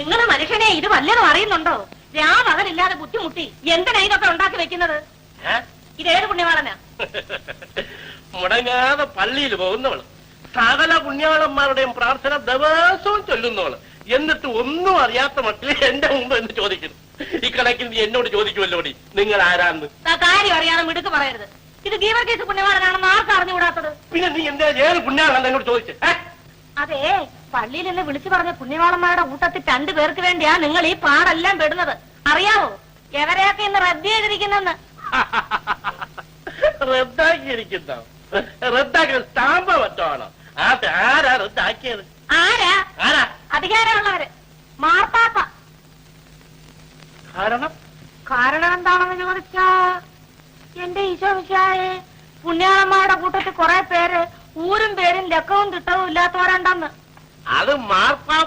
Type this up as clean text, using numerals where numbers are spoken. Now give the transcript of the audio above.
നിങ്ങൾ മനുഷ്യനെ ഇത് വല്ലതും അറിയുന്നുണ്ടോ? രാമകലില്ലാതെ ബുദ്ധിമുട്ടി എന്തിനാ ഇതൊക്കെ ഉണ്ടാക്കി വെക്കുന്നത്? ഇതേത് പുണ്യവാളനാ? മുടങ്ങാതെ പള്ളിയിൽ പോകുന്നവള്, സകല പുണ്യാളന്മാരുടെയും പ്രാർത്ഥന ദിവസവും ചൊല്ലുന്നവള്, എന്നിട്ട് ഒന്നും അറിയാത്ത മക്കളെ എന്റെ മുമ്പ് എന്ന് ചോദിക്കുന്നു. ഈ കണക്കിൽ നീ എന്നോട് ചോദിക്കുമല്ലോടി നിങ്ങൾ ആരാന്ന്? കാര്യം അറിയാതെ മിടുക്ക് പറയരുത്. ഇത് ഗീവർഗീസ് പുണ്യവാളനാണെന്ന് ആർക്കും അറിഞ്ഞുകൂടാത്തത്? പിന്നെ നീ എന്താ ഏത് പുണ്യാളാണെന്ന് എന്നോട് ചോദിച്ചേ? അതെ, പള്ളിയിൽ നിന്ന് വിളിച്ചു പറഞ്ഞ പുണ്യവാളന്മാരുടെ കൂട്ടത്തിൽ 2 പേർക്ക് വേണ്ടിയാ നിങ്ങൾ ഈ പാടെല്ലാം പെടുന്നത്. അറിയാവോ എവരെയൊക്കെ ഇന്ന് റദ്ദ് ചെയ്തിരിക്കുന്നെന്ന്? റദ്ദാക്കിയിരിക്കുന്നോ? റദ്ദാക്കിയ സ്റ്റാമ്പ് പറ്റുവാണോ? ആരാ റദ്ദാക്കിയത്? ആരാ? അധികാരമുള്ളവര്, മാർപ്പാപ്പ. കാരണം എന്താണെന്ന് ചോദിച്ചാ, എന്റെ ഈശോമിശിഹായെ, പുണ്യാളന്മാരുടെ കൂട്ടത്തിൽ കുറെ പേര് ഊരും പേരും ലക്കവും തിട്ടവും ഇല്ലാത്തവരുണ്ടെന്ന്. അത് മാർപ്പാപ്പ